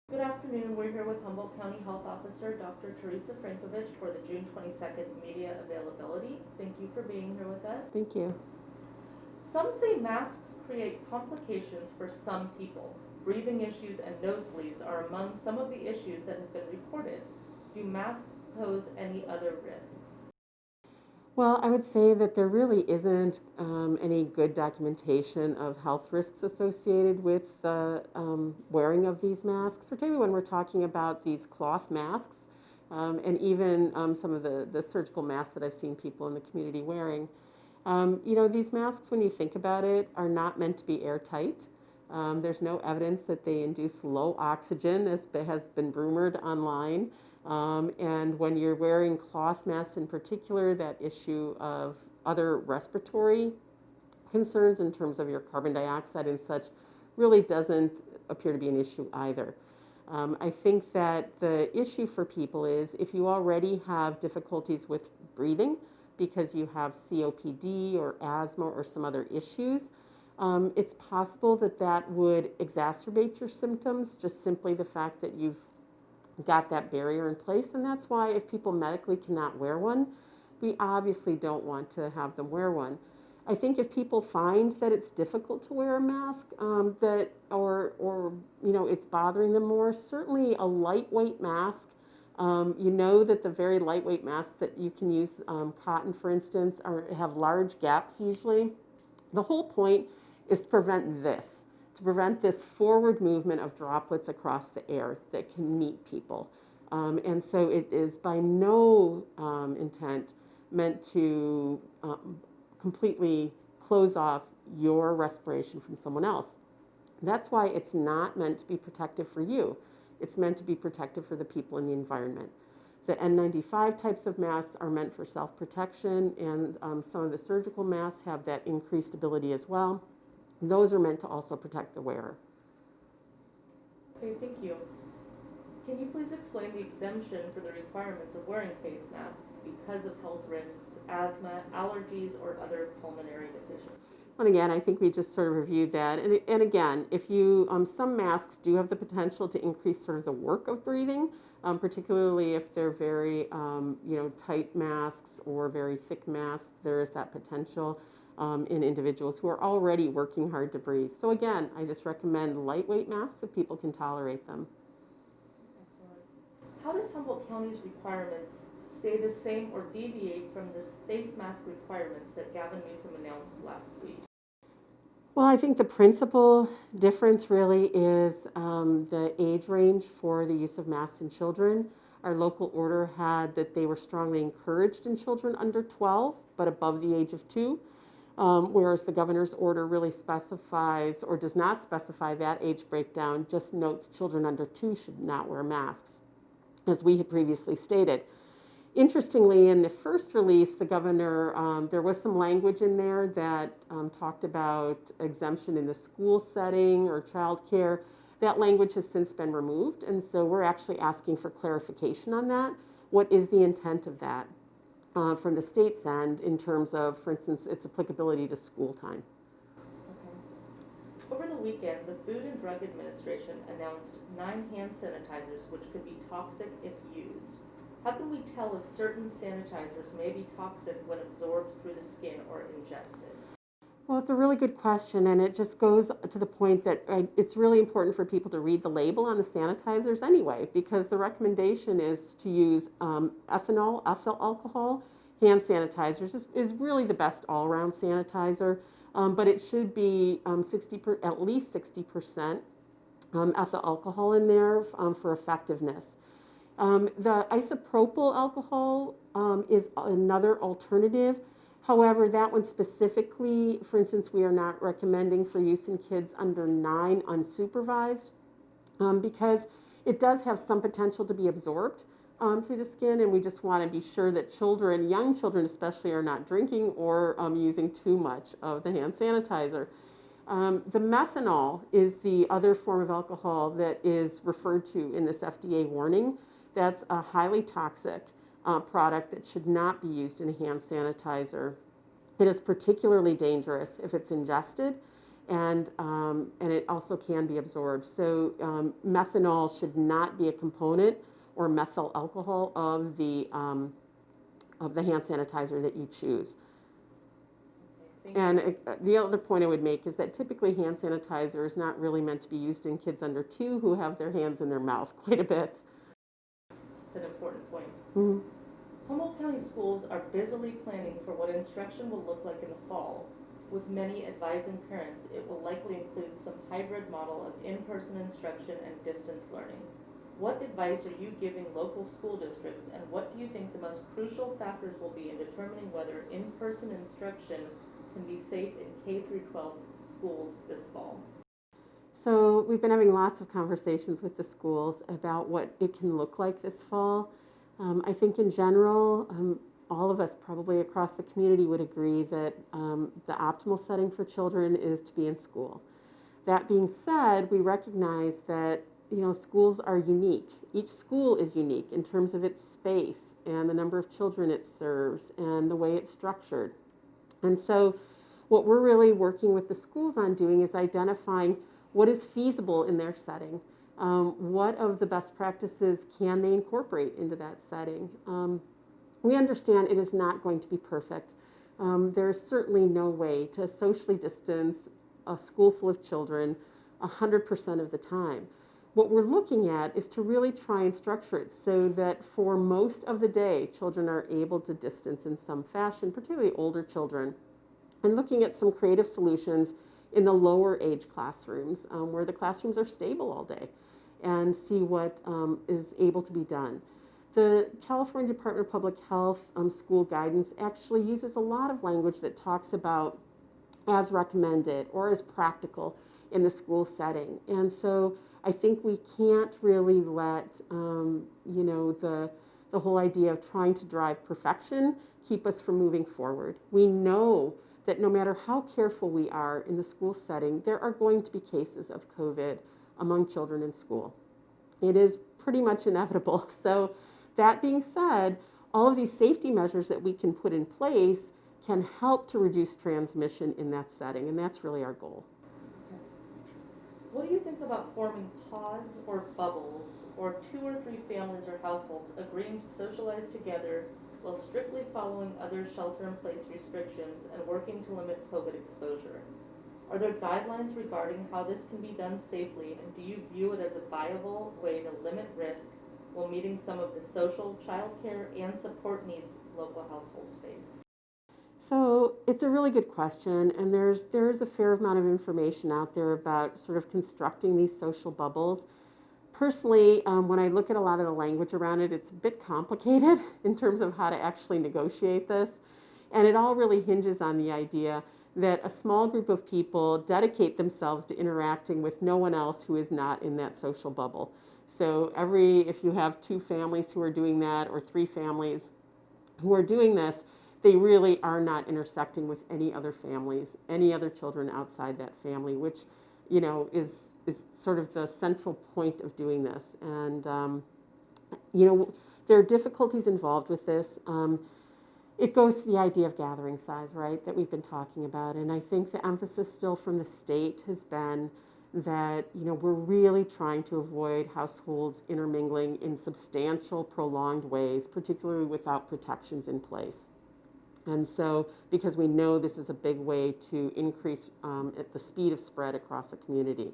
Good afternoon. We're here with Humboldt County Health Officer Dr. Teresa Frankovich for the June 22nd media availability. Thank you for being here with us. Thank you. Some say masks create complications for some people. Breathing issues and nosebleeds are among some of the issues that have been reported. Do masks pose any other risks? Well, I would say that there really isn't any good documentation of health risks associated with the wearing of these masks, particularly when we're talking about these cloth masks and even some of the surgical masks that I've seen people in the community wearing. These masks, when you think about it, are not meant to be airtight. There's no evidence that they induce low oxygen, as has been rumored online. And when you're wearing cloth masks in particular, that issue of other respiratory concerns in terms of your carbon dioxide and such really doesn't appear to be an issue either. I think that the issue for people is if you already have difficulties with breathing because you have COPD or asthma or some other issues, it's possible that that would exacerbate your symptoms, just simply the fact that you've got that barrier in place. And that's why if people medically cannot wear one, we obviously don't want to have them wear one. I think if people find that it's difficult to wear a mask, or it's bothering them more, certainly a lightweight mask. That the very lightweight masks that you can use, cotton for instance, have large gaps usually. The whole point is to prevent this forward movement of droplets across the air that can meet people. And so it is by no intent meant to completely close off your respiration from someone else. That's why it's not meant to be protective for you. It's meant to be protective for the people in the environment. The N95 types of masks are meant for self-protection, and some of the surgical masks have that increased ability as well. Those are meant to also protect the wearer. Okay, thank you. Can you please explain the exemption for the requirements of wearing face masks because of health risks, asthma, allergies, or other pulmonary deficiencies? And again, I think we just sort of reviewed that. And again, if you, some masks do have the potential to increase sort of the work of breathing, particularly if they're very, tight masks or very thick masks, there is that potential in individuals who are already working hard to breathe. So again, I just recommend lightweight masks if people can tolerate them. Excellent. How does Humboldt County's requirements stay the same or deviate from the face mask requirements that Gavin Newsom announced last week? Well, I think the principal difference really is the age range for the use of masks in children. Our local order had that they were strongly encouraged in children under 12, but above the age of 2. Whereas the governor's order really specifies or does not specify that age breakdown, just notes children under 2 should not wear masks, as we had previously stated. Interestingly, in the first release, the governor, there was some language in there that talked about exemption in the school setting or childcare. That language has since been removed, and so we're actually asking for clarification on that. What is the intent of that? From the state's end in terms of, for instance, its applicability to school time. Okay. Over the weekend, the Food and Drug Administration announced 9 hand sanitizers which could be toxic if used. How can we tell if certain sanitizers may be toxic when absorbed through the skin or ingested? Well, it's a really good question, and it just goes to the point that it's really important for people to read the label on the sanitizers anyway, because the recommendation is to use ethanol, ethyl alcohol. Hand sanitizers is really the best all-around sanitizer, but it should be at least 60% ethyl alcohol in there for effectiveness. The isopropyl alcohol is another alternative. However, that one specifically, for instance, we are not recommending for use in kids under 9 unsupervised because it does have some potential to be absorbed through the skin, and we just want to be sure that children, young children especially, are not drinking or using too much of the hand sanitizer. The methanol is the other form of alcohol that is referred to in this FDA warning. That's a highly toxic product that should not be used in a hand sanitizer. It is particularly dangerous if it's ingested, and it also can be absorbed. So methanol should not be a component or methyl alcohol of the hand sanitizer that you choose. Okay, And the other point I would make is that typically hand sanitizer is not really meant to be used in kids under 2 who have their hands in their mouth quite a bit. it's an important point. Mm-hmm. Humboldt County schools are busily planning for what instruction will look like in the fall. With many advising parents, it will likely include some hybrid model of in-person instruction and distance learning. What advice are you giving local school districts, and what do you think the most crucial factors will be in determining whether in-person instruction can be safe in K through 12 schools this fall? So we've been having lots of conversations with the schools about what it can look like this fall. I think in general, all of us probably across the community would agree that the optimal setting for children is to be in school. That being said, we recognize that schools are unique. Each school is unique in terms of its space and the number of children it serves and the way it's structured. And so what we're really working with the schools on doing is identifying what is feasible in their setting. What of the best practices can they incorporate into that setting? We understand it is not going to be perfect. There is certainly no way to socially distance a school full of children 100% of the time. What we're looking at is to really try and structure it so that for most of the day, children are able to distance in some fashion, particularly older children, and looking at some creative solutions in the lower age classrooms where the classrooms are stable all day, and see what is able to be done. The California Department of Public Health school guidance actually uses a lot of language that talks about as recommended or as practical in the school setting. And so I think we can't really let the whole idea of trying to drive perfection keep us from moving forward. We know that no matter how careful we are in the school setting, there are going to be cases of COVID among children in school. It is pretty much inevitable. So that being said, all of these safety measures that we can put in place can help to reduce transmission in that setting, and that's really our goal. What do you think about forming pods or bubbles, or 2 or 3 families or households agreeing to socialize together while strictly following other shelter-in-place restrictions and working to limit COVID exposure? Are there guidelines regarding how this can be done safely, and do you view it as a viable way to limit risk while meeting some of the social, childcare, and support needs local households face? So it's a really good question, and there's a fair amount of information out there about sort of constructing these social bubbles. Personally, when I look at a lot of the language around it, it's a bit complicated in terms of how to actually negotiate this. And it all really hinges on the idea that a small group of people dedicate themselves to interacting with no one else who is not in that social bubble. So if you have 2 families who are doing that, or 3 families who are doing this, they really are not intersecting with any other families, any other children outside that family, which, is sort of the central point of doing this. And, there are difficulties involved with this. It goes to the idea of gathering size, right, that we've been talking about. And I think the emphasis still from the state has been that, we're really trying to avoid households intermingling in substantial, prolonged ways, particularly without protections in place. And so, because we know this is a big way to increase the speed of spread across a community.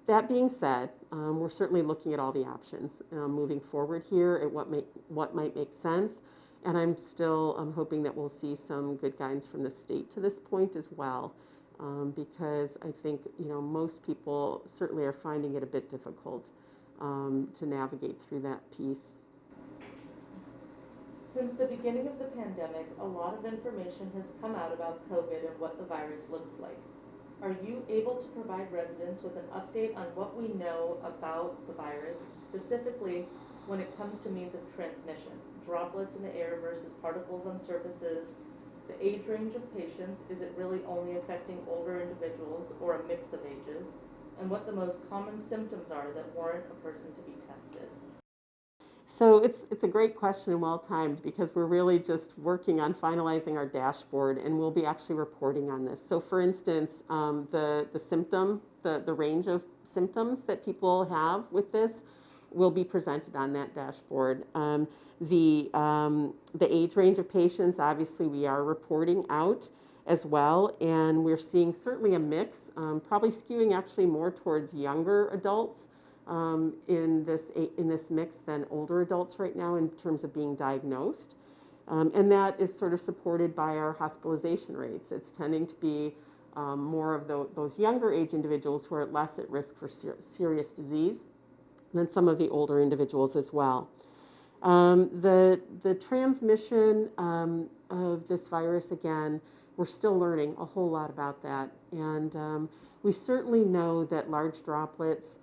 That being said, we're certainly looking at all the options moving forward here at what might make sense. And I'm still hoping that we'll see some good guidance from the state to this point as well, because I think most people certainly are finding it a bit difficult to navigate through that piece. Since the beginning of the pandemic, a lot of information has come out about COVID and what the virus looks like. Are you able to provide residents with an update on what we know about the virus, specifically when it comes to means of transmission, droplets in the air versus particles on surfaces, the age range of patients, is it really only affecting older individuals or a mix of ages, and what the most common symptoms are that warrant a person to be tested? So it's a great question and well timed because we're really just working on finalizing our dashboard, and we'll be actually reporting on this. So for instance, the range of symptoms that people have with this will be presented on that dashboard. The age range of patients, obviously, we are reporting out as well, and we're seeing certainly a mix, probably skewing actually more towards younger adults in this mix than older adults right now in terms of being diagnosed. And that is sort of supported by our hospitalization rates. It's tending to be more of those younger age individuals who are less at risk for serious disease than some of the older individuals as well. The transmission of this virus, again, we're still learning a whole lot about that. And we certainly know that large droplets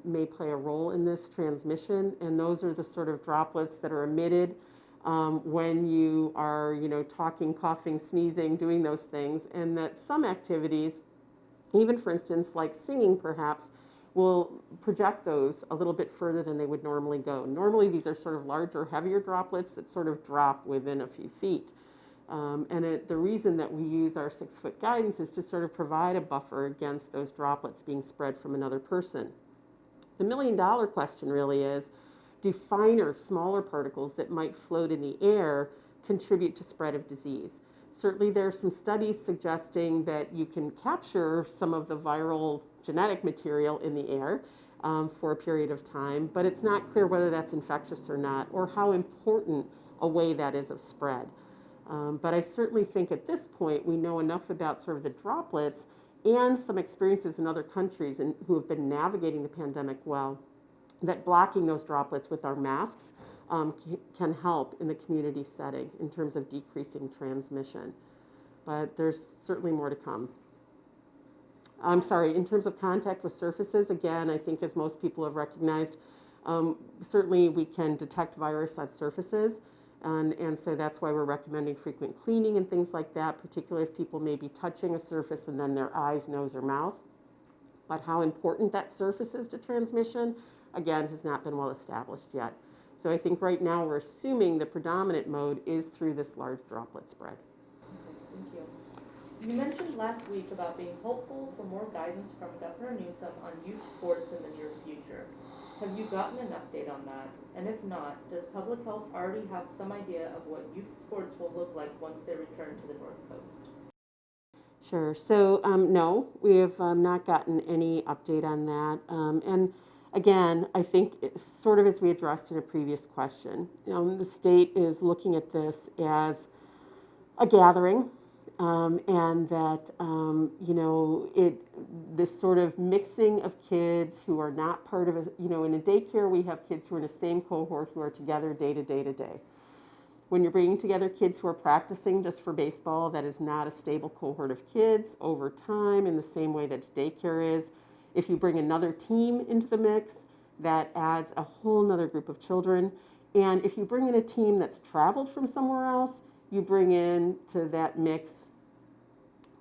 may play a role in this transmission, and those are the sort of droplets that are emitted when you are, talking, coughing, sneezing, doing those things, and that some activities, even for instance, like singing perhaps, will project those a little bit further than they would normally go. Normally, these are sort of larger, heavier droplets that sort of drop within a few feet. The reason that we use our 6-foot guidance is to sort of provide a buffer against those droplets being spread from another person. The million-dollar question really is, do finer, smaller particles that might float in the air contribute to spread of disease? Certainly there are some studies suggesting that you can capture some of the viral genetic material in the air for a period of time, but it's not clear whether that's infectious or not, or how important a way that is of spread. But I certainly think at this point we know enough about sort of the droplets and some experiences in other countries and who have been navigating the pandemic well, that blocking those droplets with our masks can help in the community setting in terms of decreasing transmission. But there's certainly more to come. I'm sorry, in terms of contact with surfaces, again, I think as most people have recognized, certainly we can detect virus on surfaces. And so that's why we're recommending frequent cleaning and things like that, particularly if people may be touching a surface and then their eyes, nose, or mouth. But how important that surface is to transmission, again, has not been well established yet. So I think right now we're assuming the predominant mode is through this large droplet spread. Okay, thank you. You mentioned last week about being hopeful for more guidance from Governor Newsom on youth sports in the near future. Have you gotten an update on that? And if not, does public health already have some idea of what youth sports will look like once they return to the North Coast? Sure. So no, we have not gotten any update on that. And again, I think it's sort of as we addressed in a previous question, the state is looking at this as a gathering, and that this sort of mixing of kids who are not part of in a daycare we have kids who are in the same cohort who are together day to day to day. When you're bringing together kids who are practicing just for baseball, that is not a stable cohort of kids over time in the same way that daycare is. If you bring another team into the mix, that adds a whole nother group of children. And if you bring in a team that's traveled from somewhere else, you bring in to that mix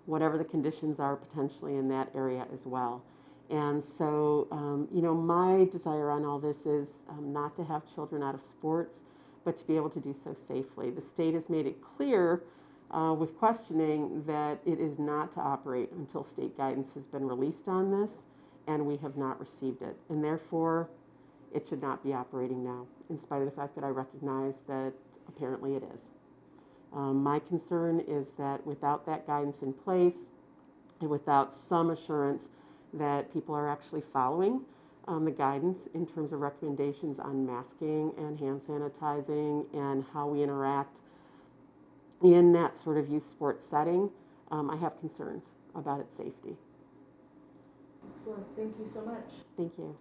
whatever the conditions are potentially in that area as well. And so, my desire on all this is not to have children out of sports, but to be able to do so safely. The state has made it clear with questioning that it is not to operate until state guidance has been released on this, and we have not received it. And therefore, it should not be operating now, in spite of the fact that I recognize that apparently it is. My concern is that without that guidance in place and without some assurance that people are actually following the guidance in terms of recommendations on masking and hand sanitizing and how we interact in that sort of youth sports setting, I have concerns about its safety. Excellent. Thank you so much. Thank you.